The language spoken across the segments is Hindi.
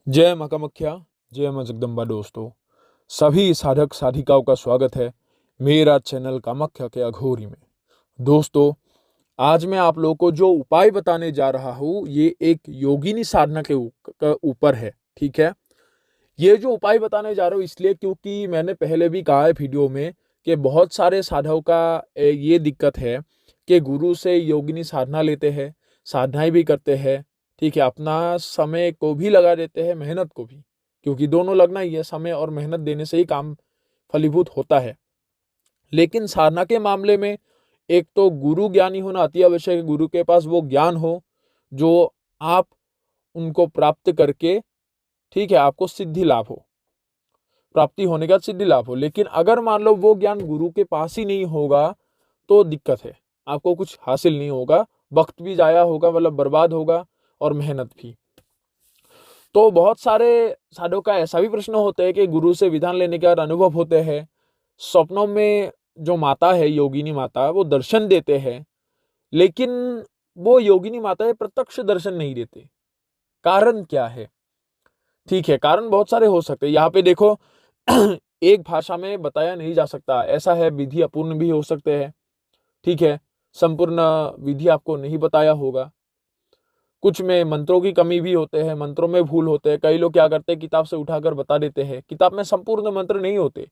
जय माँ कामाख्या, जय माँ जगदम्बा। दोस्तों, सभी साधक साधिकाओं का स्वागत है मेरा चैनल कामाख्या के अघोरी में। दोस्तों, आज मैं आप लोगों को जो उपाय बताने जा रहा हूँ ये एक योगिनी साधना के ऊपर है। ठीक है, ये जो उपाय बताने जा रहा हूँ इसलिए क्योंकि मैंने पहले भी कहा है वीडियो में कि बहुत सारे साधकों का ये दिक्कत है कि गुरु से योगिनी साधना लेते हैं, साधनाएं भी करते हैं। ठीक है, अपना समय को भी लगा देते हैं, मेहनत को भी, क्योंकि दोनों लगना ही है। समय और मेहनत देने से ही काम फलीभूत होता है। लेकिन साधना के मामले में एक तो गुरु ज्ञानी होना अति आवश्यक है। गुरु के पास वो ज्ञान हो जो आप उनको प्राप्त करके, ठीक है, आपको सिद्धि लाभ हो, प्राप्ति होने का सिद्धि लाभ हो। लेकिन अगर मान लो वो ज्ञान गुरु के पास ही नहीं होगा तो दिक्कत है, आपको कुछ हासिल नहीं होगा, वक्त भी जाया होगा, मतलब बर्बाद होगा, और मेहनत भी। तो बहुत सारे साधकों का ऐसा भी प्रश्न होता है कि गुरु से विधान लेने के बाद अनुभव होते हैं, स्वप्नों में जो माता है योगिनी माता वो दर्शन देते हैं, लेकिन वो योगिनी माता है प्रत्यक्ष दर्शन नहीं देते। कारण क्या है? ठीक है, कारण बहुत सारे हो सकते हैं। यहाँ पे देखो एक भाषा में बताया नहीं जा सकता, ऐसा है। विधि अपूर्ण भी हो सकते हैं। ठीक है, संपूर्ण विधि आपको नहीं बताया होगा। कुछ में मंत्रों की कमी भी होते हैं, मंत्रों में भूल होते हैं। कई लोग क्या करते हैं, किताब से उठाकर बता देते हैं। किताब में संपूर्ण मंत्र नहीं होते।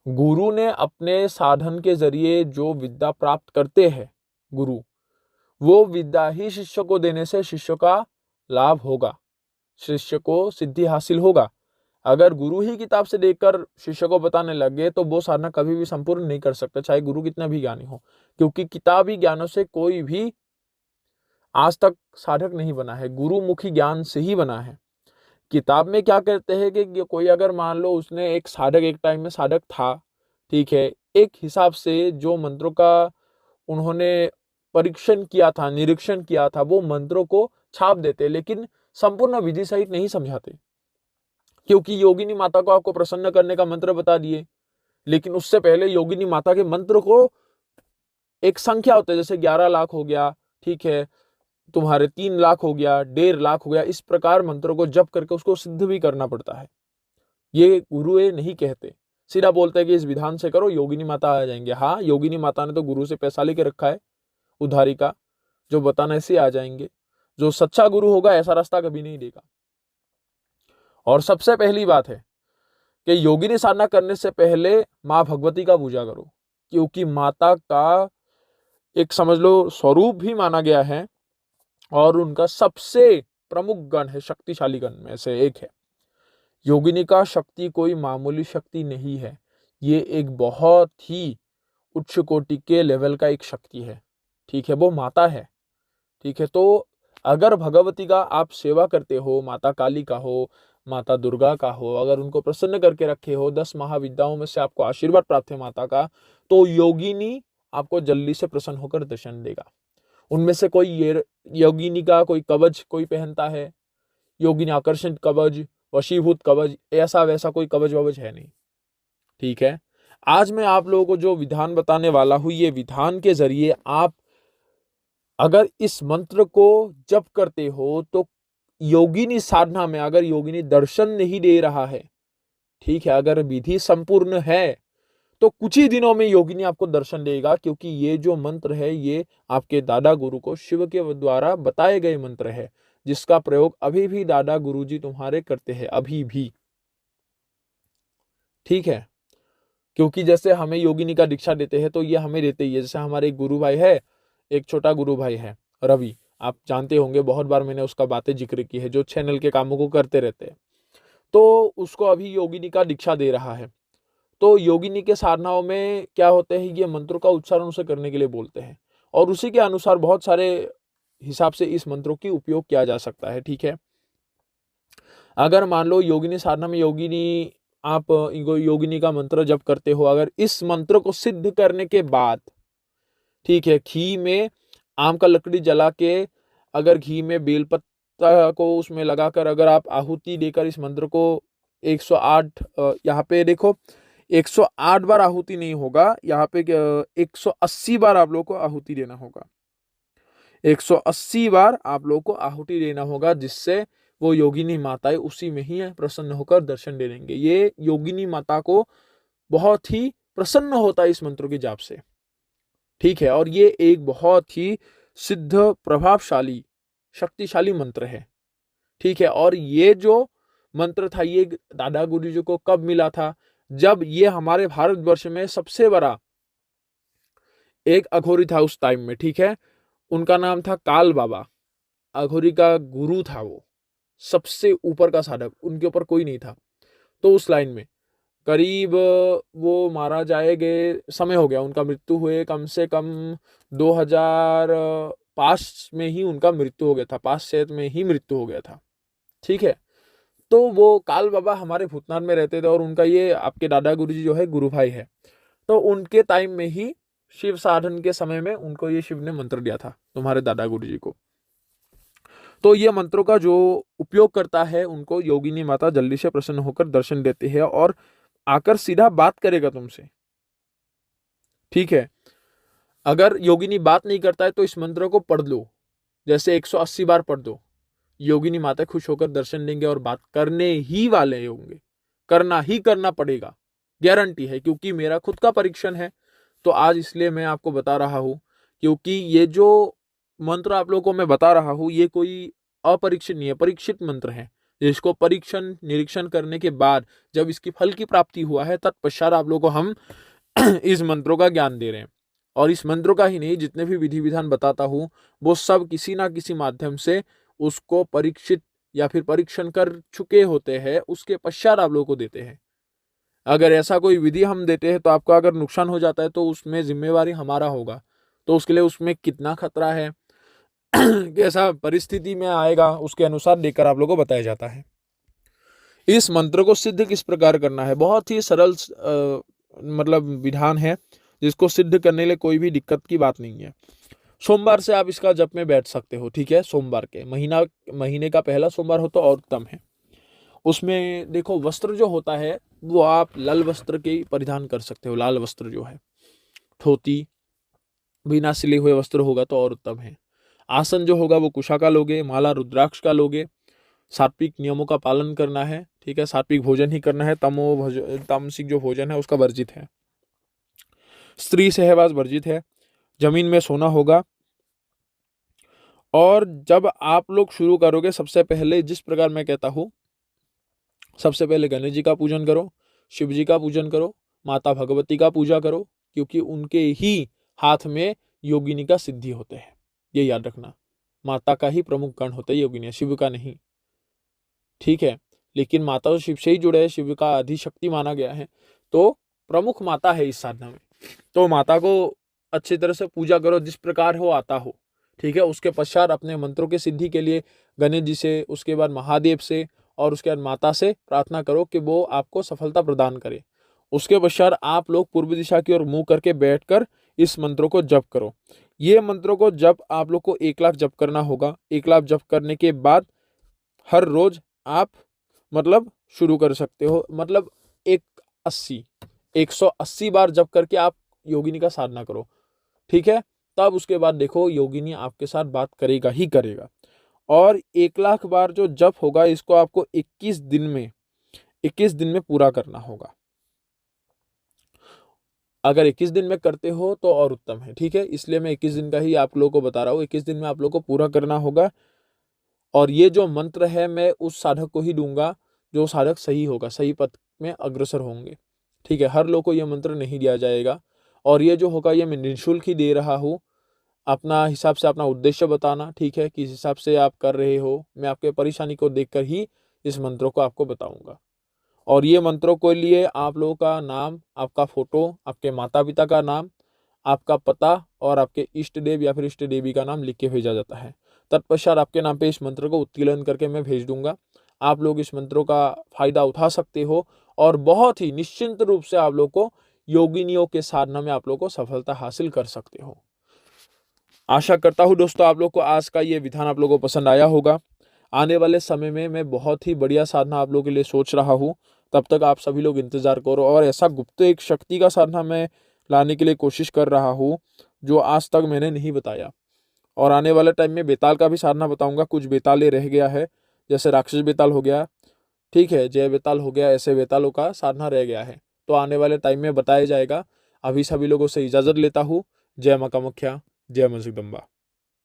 गुरु ने अपने साधन के जरिए जो विद्या प्राप्त करते हैं गुरु, वो विद्या ही शिष्य को देने से शिष्य का लाभ होगा, शिष्य को सिद्धि हासिल होगा। अगर गुरु ही किताब से देखकर शिष्य को बताने लगे तो वो साधना कभी भी संपूर्ण नहीं कर सकता, चाहे गुरु कितना भी ज्ञानी हो। क्योंकि किताबी ज्ञानों से कोई भी आज तक साधक नहीं बना है, गुरुमुखी ज्ञान से ही बना है। किताब में क्या कहते हैं कि कोई अगर मान लो उसने एक साधक, एक टाइम में साधक था, ठीक है, एक हिसाब से जो मंत्रों का उन्होंने परीक्षण किया था, निरीक्षण किया था, वो मंत्रों को छाप देते, लेकिन संपूर्ण विधि सहित नहीं समझाते। क्योंकि योगिनी माता को आपको प्रसन्न करने का मंत्र बता दिए, लेकिन उससे पहले योगिनी माता के मंत्र को एक संख्या होता है, जैसे 11 लाख हो गया, ठीक है, तुम्हारे 3 लाख हो गया, 1.5 लाख हो गया, इस प्रकार मंत्रों को जप करके उसको सिद्ध भी करना पड़ता है। ये गुरु ये नहीं कहते, सीधा बोलते हैं कि इस विधान से करो, योगिनी माता आ जाएंगे। हाँ, योगिनी माता ने तो गुरु से पैसा लेके रखा है उधारी का, जो बताना ऐसे आ जाएंगे। जो सच्चा गुरु होगा ऐसा रास्ता कभी नहीं देगा। और सबसे पहली बात है कि योगिनी साधना करने से पहले माँ भगवती का पूजा करो, क्योंकि माता का एक समझ लो स्वरूप भी माना गया है, और उनका सबसे प्रमुख गण है, शक्तिशाली गण में से एक है। योगिनी का शक्ति कोई मामूली शक्ति नहीं है, ये एक बहुत ही उच्च कोटि के लेवल का एक शक्ति है। ठीक है, वो माता है। ठीक है, तो अगर भगवती का आप सेवा करते हो, माता काली का हो, माता दुर्गा का हो, अगर उनको प्रसन्न करके रखे हो, 10 महाविद्याओं में से आपको आशीर्वाद प्राप्त है माता का, तो योगिनी आपको जल्दी से प्रसन्न होकर दर्शन देगा। उनमें से कोई ये योगिनी का कोई कवच कोई पहनता है, योगिनी आकर्षण कवच, वशीभूत कवच, ऐसा वैसा कोई कवच ववच है नहीं। ठीक है, आज मैं आप लोगों को जो विधान बताने वाला हूं, ये विधान के जरिए आप अगर इस मंत्र को जप करते हो तो योगिनी साधना में अगर योगिनी दर्शन नहीं दे रहा है, ठीक है, अगर विधि संपूर्ण है तो कुछ ही दिनों में योगिनी आपको दर्शन देगा। क्योंकि ये जो मंत्र है ये आपके दादा गुरु को शिव के द्वारा बताए गए मंत्र है, जिसका प्रयोग अभी भी दादा गुरु जी तुम्हारे करते हैं, अभी भी। ठीक है, क्योंकि जैसे हमें योगिनी का दीक्षा देते हैं तो ये हमें देते ही है। जैसे हमारे एक गुरु भाई है, एक छोटा गुरु भाई है रवि, आप जानते होंगे, बहुत बार मैंने उसका बातें जिक्र की है, जो चैनल के कामों को करते रहते हैं। तो उसको अभी योगिनी का दीक्षा दे रहा है। तो योगिनी के साधनाओं में क्या होते हैं, ये मंत्रों का उच्चारण उसे करने के लिए बोलते हैं, और उसी के अनुसार बहुत सारे हिसाब से इस मंत्रों की उपयोग किया जा सकता है। ठीक है, अगर मान लो योगिनी साधना में योगिनी आप योगिनी का मंत्र जप करते हो, अगर इस मंत्र को सिद्ध करने के बाद, ठीक है, घी में आम का लकड़ी जला के, अगर घी में बेलपत्ता को उसमें लगाकर अगर आप आहुति देकर इस मंत्र को 108, यहाँ पे देखो 108 बार आहुति नहीं होगा, यहाँ पे 180 बार आप लोग को आहुति देना होगा। 180 बार आप लोग को आहुति देना होगा, जिससे वो योगिनी माताएं उसी में ही प्रसन्न होकर दर्शन दे देंगे। ये योगिनी माता को बहुत ही प्रसन्न होता है इस मंत्र के जाप से, ठीक है। और ये एक बहुत ही सिद्ध, प्रभावशाली, शक्तिशाली मंत्र है, ठीक है। और ये जो मंत्र था ये दादा गुरु जी को कब मिला था? जब ये हमारे भारतवर्ष में सबसे बड़ा एक अघोरी था उस टाइम में, ठीक है। उनका नाम था काल बाबा, अघोरी का गुरु था वो, सबसे ऊपर का साधक, उनके ऊपर कोई नहीं था। तो उस लाइन में करीब वो मारा जाएंगे, समय हो गया, उनका मृत्यु हुए कम से कम 2005 में ही उनका मृत्यु हो गया था, 5 में ही मृत्यु हो गया था, ठीक है। तो वो काल बाबा हमारे भूतनाथ में रहते थे और उनका ये आपके दादा गुरु जी जो है गुरु भाई है। तो उनके टाइम में ही शिव साधन के समय में उनको ये शिव ने मंत्र दिया था, तुम्हारे दादा गुरु जी को। तो ये मंत्रों का जो उपयोग करता है उनको योगिनी माता जल्दी से प्रसन्न होकर दर्शन देती है और आकर सीधा बात करेगा तुमसे, ठीक है। अगर योगिनी बात नहीं करता है तो इस मंत्र को पढ़ लो, जैसे 180 बार पढ़ दो, योगिनी माता खुश होकर दर्शन देंगे और बात करने ही वाले होंगे, करना ही करना पड़ेगा, गारंटी है, क्योंकि मेरा खुद का परीक्षण है। तो आज इसलिए मैं आपको बता रहा हूं, क्योंकि ये जो मंत्र आप लोगों को मैं बता रहा हूं ये कोई अपरीक्षित नहीं है, परीक्षित मंत्र है, जिसको परीक्षण निरीक्षण करने के बाद जब इसकी फल की प्राप्ति हुआ है तत्पश्चात आप लोगों को हम इस मंत्रों का ज्ञान दे रहे हैं। और इस मंत्रों का ही नहीं, जितने भी विधि विधान बताता हूं वो सब किसी ना किसी माध्यम से उसको परीक्षित या फिर परीक्षण कर चुके होते हैं, उसके पश्चात आप लोगों को देते हैं। अगर ऐसा कोई विधि हम देते हैं तो आपका अगर नुकसान हो जाता है तो उसमें जिम्मेवारी हमारा होगा, तो उसके लिए उसमें कितना खतरा है कैसा परिस्थिति में आएगा उसके अनुसार देकर आप लोगों को बताया जाता है। इस मंत्र को सिद्ध किस प्रकार करना है, बहुत ही सरल मतलब विधान है, जिसको सिद्ध करने के लिए कोई भी दिक्कत की बात नहीं है। सोमवार से आप इसका जप में बैठ सकते हो, ठीक है। सोमवार के महीने का पहला सोमवार हो तो और उत्तम है। उसमें देखो वस्त्र जो होता है वो आप लाल वस्त्र के परिधान कर सकते हो, लाल वस्त्र जो है, धोती, बिना सिले हुए वस्त्र होगा तो और उत्तम है। आसन जो होगा वो कुशा का लोगे, माला रुद्राक्ष का लोगे, सात्विक नियमों का पालन करना है, ठीक है। सात्विक भोजन ही करना है, तामसिक जो भोजन है उसका वर्जित है, स्त्री सहवास वर्जित है, जमीन में सोना होगा। और जब आप लोग शुरू करोगे सबसे पहले जिस प्रकार मैं कहता हूं, सबसे पहले गणेश जी का पूजन करो, शिव जी का पूजन करो, माता भगवती का पूजा करो, क्योंकि उनके ही हाथ में योगिनी का सिद्धि होते हैं, ये याद रखना। माता का ही प्रमुख गण होता है योगिनी, शिव का नहीं, ठीक है। लेकिन माता तो शिव से ही जुड़े है, शिव का अधिशक्ति माना गया है, तो प्रमुख माता है इस साधना में। तो माता को अच्छी तरह से पूजा करो जिस प्रकार हो आता हो, ठीक है। उसके पश्चात अपने मंत्रों की सिद्धि के लिए गणेश जी से, उसके बाद महादेव से और उसके बाद माता से प्रार्थना करो कि वो आपको सफलता प्रदान करे। उसके पश्चात आप लोग पूर्व दिशा की ओर मुंह करके बैठकर इस मंत्रों को जप करो। ये मंत्रों को जप आप लोग को 1 लाख जप करना होगा। 1 लाख जप करने के बाद हर रोज आप मतलब शुरू कर सकते हो, मतलब 180 बार जप करके आप योगिनी का साधना करो, ठीक है। तब उसके बाद देखो योगिनी आपके साथ बात करेगा ही करेगा। और 1 लाख बार जो जप होगा इसको आपको 21 दिन में पूरा करना होगा। अगर 21 दिन में करते हो तो और उत्तम है, ठीक है। इसलिए मैं 21 दिन का ही आप लोगों को बता रहा हूँ, 21 दिन में आप लोगों को पूरा करना होगा। और ये जो मंत्र है मैं उस साधक को ही दूंगा जो साधक सही होगा, सही पथ में अग्रसर होंगे, ठीक है। हर लोग को यह मंत्र नहीं दिया जाएगा। और ये जो होगा ये मैं निःशुल्क ही दे रहा हूँ, अपना हिसाब से अपना उद्देश्य बताना, ठीक है, किस हिसाब से आप कर रहे हो, मैं आपके परेशानी को देखकर ही इस मंत्रों को आपको बताऊंगा। और ये मंत्रों के लिए आप लोगों का नाम, आपका फोटो, आपके माता पिता का नाम, आपका पता और आपके इष्ट देव या फिर इष्ट देवी का नाम लिख के भेजा जाता है। तत्पश्चात आपके नाम पे इस मंत्र को उत्कीर्ण करके मैं भेज दूंगा। आप लोग इस मंत्रों का फायदा उठा सकते हो और बहुत ही निश्चिंत रूप से आप लोग को योगिनियों के साधना में आप लोग को सफलता हासिल कर सकते हो। आशा करता हूँ दोस्तों आप लोग को आज का ये विधान आप लोगों को पसंद आया होगा। आने वाले समय में मैं बहुत ही बढ़िया साधना आप लोगों के लिए सोच रहा हूँ, तब तक आप सभी लोग इंतजार करो। और ऐसा गुप्त एक शक्ति का साधना मैं लाने के लिए कोशिश कर रहा हूँ जो आज तक मैंने नहीं बताया। और आने वाले टाइम में बेताल का भी साधना बताऊंगा, कुछ बेताले रह गया है जैसे राक्षस बेताल हो गया, ठीक है, जय बेताल हो गया, ऐसे बेतालों का साधना रह गया है। तो आने वाले टाइम में बताया जाएगा। अभी सभी लोगों से इजाजत लेता हूँ। जय मां कामाख्या, जय मां जगदम्बा।